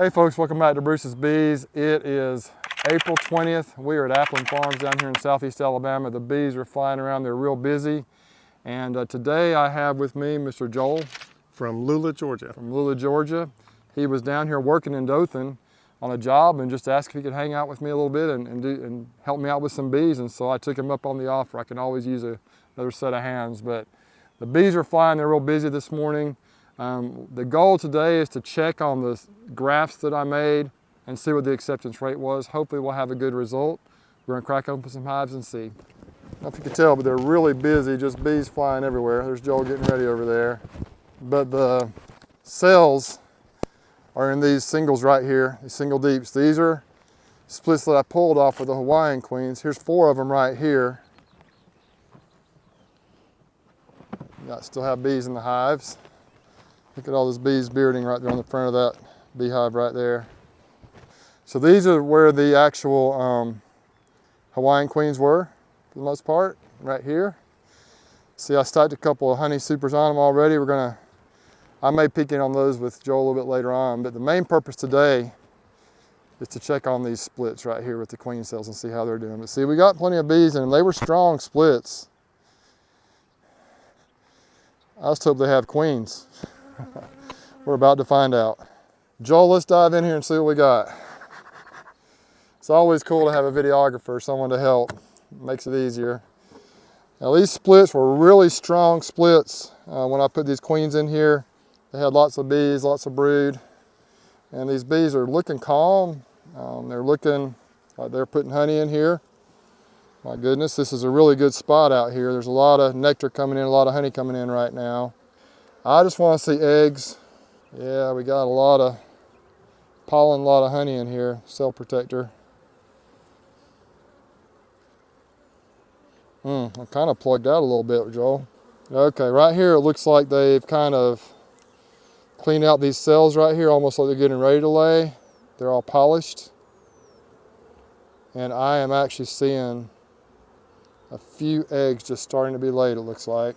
Hey folks, welcome back to Bruce's Bees. It is April 20th. We are at Appling Farms down here in southeast Alabama. The bees are flying around, they're real busy. And today I have with me Mr. Joel. From Lula, Georgia. From Lula, Georgia. He was down here working in Dothan on a job and just asked if he could hang out with me a little bit and help me out with some bees. And so I took him up on the offer. I can always use another set of hands, but the bees are flying, they're real busy this morning. The goal today is to check on the grafts that I made and see what the acceptance rate was. Hopefully we'll have a good result. We're gonna crack open some hives and see. I don't know if you can tell, but they're really busy, just bees flying everywhere. There's Joel getting ready over there. But the cells are in these singles right here, these single deeps. These are splits that I pulled off of the Hawaiian queens. Here's 4 of them right here. Still have bees in the hives. Look at all those bees bearding right there on the front of that beehive right there. So these are where the actual Hawaiian queens were, for the most part, right here. See, I stacked a couple of honey supers on them already. I may peek in on those with Joel a little bit later on, but the main purpose today is to check on these splits right here with the queen cells and see how they're doing. But see, we got plenty of bees in them. They were strong splits. I just hope they have queens. We're about to find out. Joel, let's dive in here and see what we got. It's always cool to have a videographer, someone to help. It makes it easier. Now these splits were really strong splits when I put these queens in here. They had lots of bees, lots of brood. And these bees are looking calm. They're looking like they're putting honey in here. My goodness, this is a really good spot out here. There's a lot of nectar coming in, a lot of honey coming in right now. I just want to see eggs. Yeah, we got a lot of pollen, a lot of honey in here, cell protector. I kind of plugged out a little bit, Joel. Okay, right here it looks like they've kind of cleaned out these cells right here, almost like they're getting ready to lay. They're all polished. And I am actually seeing a few eggs just starting to be laid, it looks like.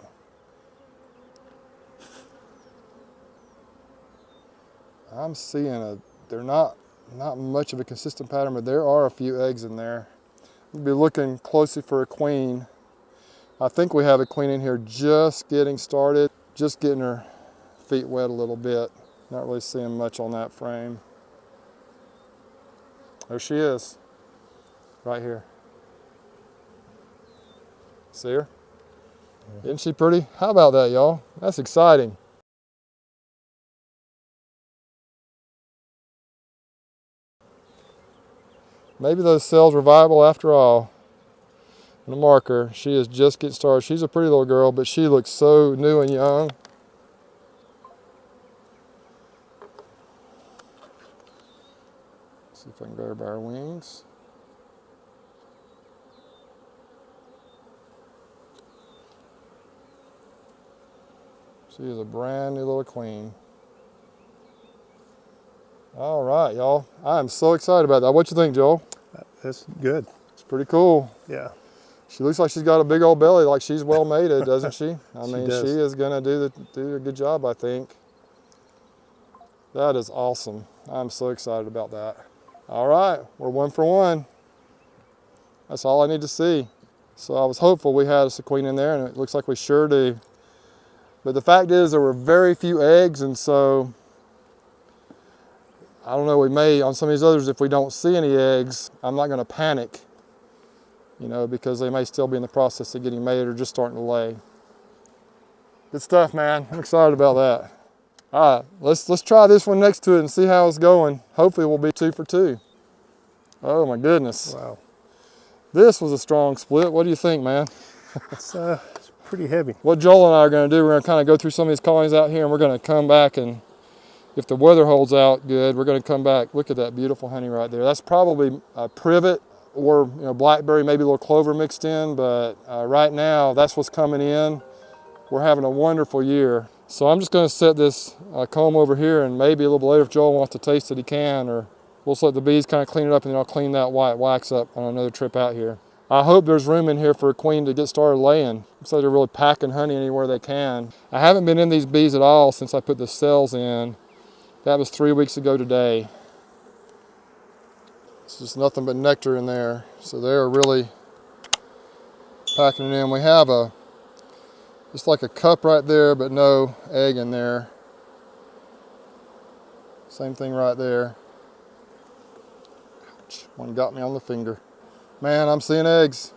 I'm seeing they're not much of a consistent pattern, but there are a few eggs in there. We'll be looking closely for a queen. I think we have a queen in here just getting started, just getting her feet wet a little bit. Not really seeing much on that frame. There she is, right here. See her? Yeah. Isn't she pretty? How about that, y'all? That's exciting. Maybe those cells were viable after all. And the marker, she is just getting started. She's a pretty little girl, but she looks so new and young. See if I can grab her by her wings. She is a brand new little queen. All right, y'all. I am so excited about that. What you think, Joel? That's good. It's pretty cool. Yeah. She looks like she's got a big old belly, like she's well mated, doesn't she? I mean, does. she is gonna do a good job, I think. That is awesome. I'm so excited about that. All right, we're 1 for 1. That's all I need to see. So I was hopeful we had a queen in there, and it looks like we sure do. But the fact is, there were very few eggs, and so I don't know, we may, on some of these others, if we don't see any eggs, I'm not gonna panic, you know, because they may still be in the process of getting mated or just starting to lay. Good stuff, man. I'm excited about that. All right, let's try this one next to it and see how it's going. Hopefully we'll be 2 for 2. Oh my goodness. Wow. This was a strong split. What do you think, man? It's pretty heavy. What Joel and I are gonna do, we're gonna kind of go through some of these colonies out here, and we're gonna come back, and if the weather holds out good, we're gonna come back. Look at that beautiful honey right there. That's probably a privet or blackberry, maybe a little clover mixed in, but right now that's what's coming in. We're having a wonderful year. So I'm just gonna set this comb over here, and maybe a little bit later if Joel wants to taste it, he can, or we'll just let the bees kind of clean it up, and then I'll clean that white wax up on another trip out here. I hope there's room in here for a queen to get started laying. Looks like they're really packing honey anywhere they can. I haven't been in these bees at all since I put the cells in. That was 3 weeks ago today. It's just nothing but nectar in there. So they're really packing it in. We have just like a cup right there, but no egg in there. Same thing right there. Ouch, one got me on the finger. Man, I'm seeing eggs.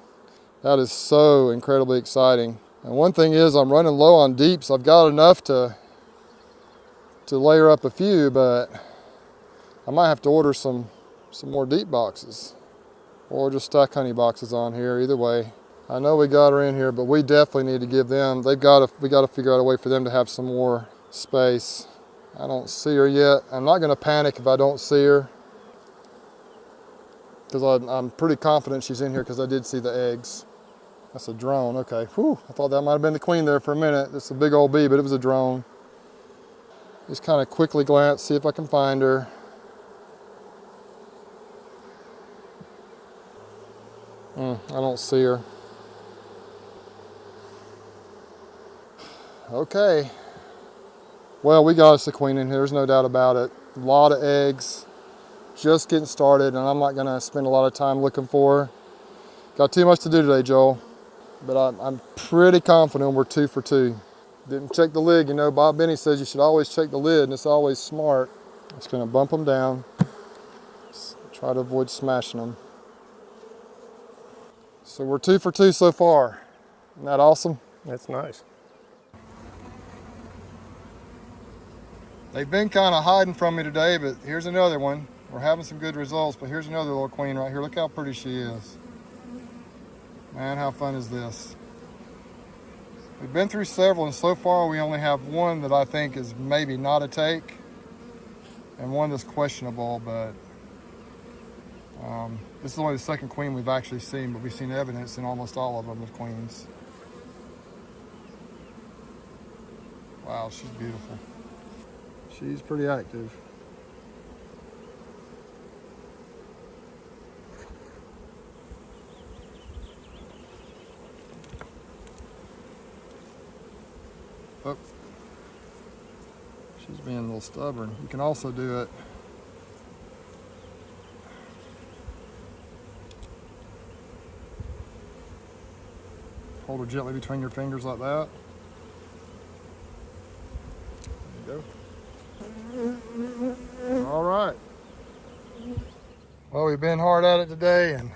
That is so incredibly exciting. And one thing is I'm running low on deeps. I've got enough to layer up a few, but I might have to order some more deep boxes or just stack honey boxes on here. Either way, I know we got her in here, but we definitely need to give them, we got to figure out a way for them to have some more space. I don't see her yet. I'm not going to panic if I don't see her, because I'm pretty confident she's in here because I did see the eggs. That's a drone, okay. Whew, I thought that might have been the queen there for a minute. It's a big old bee, but it was a drone. Just kind of quickly glance, see if I can find her. I don't see her. Okay. Well, we got us a queen in here, there's no doubt about it. A lot of eggs, just getting started, and I'm not gonna spend a lot of time looking for her. Got too much to do today, Joel. But I'm pretty confident we're 2 for 2. Didn't check the lid. You know, Bob Benny says you should always check the lid, and it's always smart. Just gonna bump them down. Just try to avoid smashing them. So we're 2 for 2 so far. Isn't that awesome? That's nice. They've been kind of hiding from me today, but here's another one. We're having some good results, but here's another little queen right here. Look how pretty she is. Man, how fun is this? We've been through several, and so far we only have one that I think is maybe not a take, and one that's questionable, but this is only the second queen we've actually seen, but we've seen evidence in almost all of them with queens. Wow, she's beautiful. She's pretty active. Oh, she's being a little stubborn. You can also do it. Hold her gently between your fingers like that. There you go. All right. Well, we've been hard at it today, and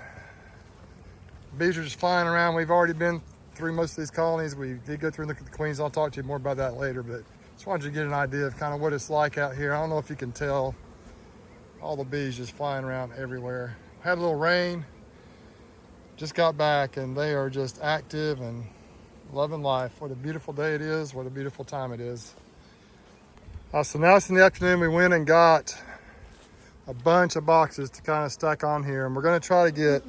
bees are just flying around. We've already been through most of these colonies. We did go through and look at the queens. I'll talk to you more about that later, but just wanted you to get an idea of kind of what it's like out here. I don't know if you can tell, all the bees just flying around everywhere. Had a little rain, just got back, and they are just active and loving life. What a beautiful day it is. What a beautiful time it is. So now it's in the afternoon. We went and got a bunch of boxes to kind of stack on here, and we're going to try to get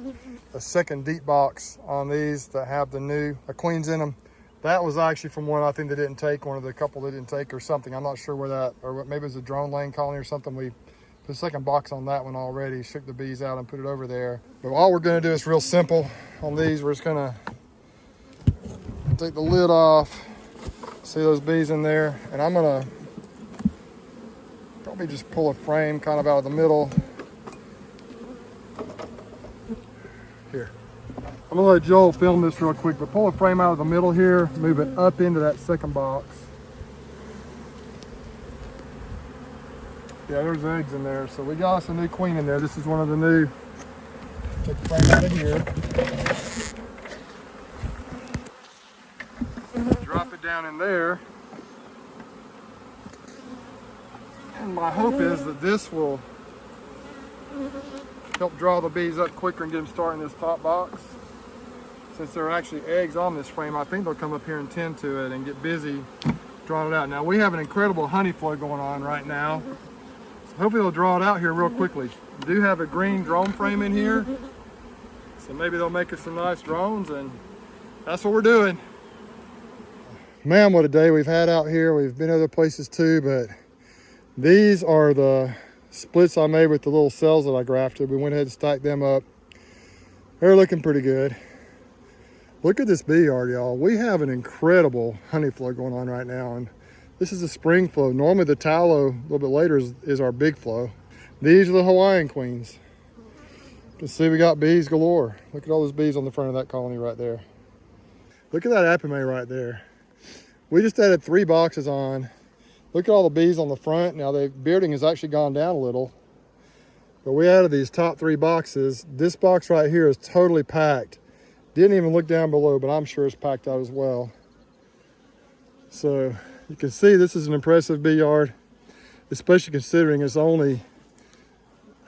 a second deep box on these that have the new queens in them. That was actually from one I think they didn't take, one of the couple they didn't take or something. I'm not sure where that, or maybe it was a drone lane colony or something. We put a second box on that one already, shook the bees out and put it over there. But all we're going to do is real simple on these. We're just going to take the lid off, see those bees in there, and I'm going to probably just pull a frame kind of out of the middle. Here. I'm gonna let Joel film this real quick, but pull a frame out of the middle here, move it up into that second box. Yeah, there's eggs in there. So we got us a new queen in there. This is one of the new. Take the frame out of here. Drop it down in there. And my hope is that this will help draw the bees up quicker and get them started in this top box. Since there are actually eggs on this frame, I think they'll come up here and tend to it and get busy drawing it out. Now we have an incredible honey flow going on right now. So hopefully they'll draw it out here real quickly. We do have a green drone frame in here. So maybe they'll make us some nice drones, and that's what we're doing. Man, what a day we've had out here. We've been other places too, but these are the splits I made with the little cells that I grafted. We went ahead and stacked them up. They're looking pretty good. Look at this bee yard, y'all. We have an incredible honey flow going on right now, and this is a spring flow. Normally the tallow a little bit later is our big flow. These are the Hawaiian queens. You can see we got bees galore. Look at all those bees on the front of that colony right there. Look at that apome right there. We just added 3 boxes on. Look at all the bees on the front. Now the bearding has actually gone down a little, but we added these top 3 boxes. This box right here is totally packed. Didn't even look down below, but I'm sure it's packed out as well. So you can see this is an impressive bee yard, especially considering it's only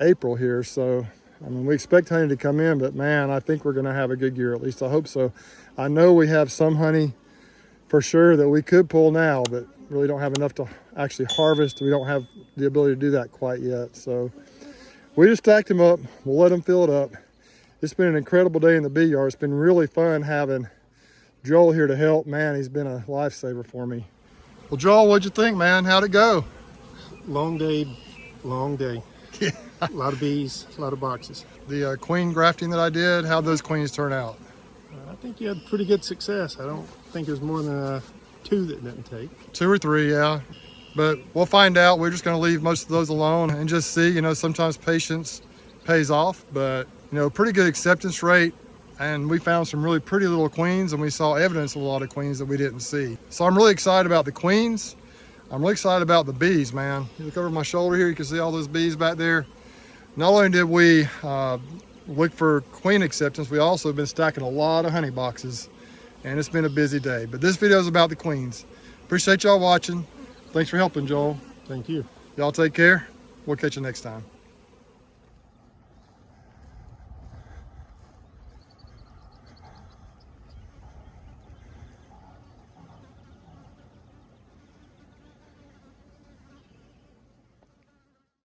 April here. So, I mean, we expect honey to come in, but man, I think we're gonna have a good year. At least I hope so. I know we have some honey for sure that we could pull now, but really don't have enough to actually harvest. We don't have the ability to do that quite yet. So we just stacked them up. We'll let them fill it up. It's been an incredible day in the bee yard. It's been really fun having Joel here to help. Man, he's been a lifesaver for me. Well, Joel, what'd you think, man? How'd it go? Long day, long day. Yeah. A lot of bees, a lot of boxes. The queen grafting that I did, how'd those queens turn out? I think you had pretty good success. I don't think there's more than 2 that didn't take. 2 or 3, yeah. But we'll find out. We're just gonna leave most of those alone and just see. You know, sometimes patience pays off, but you know, pretty good acceptance rate. And we found some really pretty little queens, and we saw evidence of a lot of queens that we didn't see. So I'm really excited about the queens. I'm really excited about the bees, man. You look over my shoulder here, you can see all those bees back there. Not only did we look for queen acceptance, we also have been stacking a lot of honey boxes, and it's been a busy day. But this video is about the queens. Appreciate y'all watching. Thanks for helping, Joel. Thank you. Y'all take care. We'll catch you next time.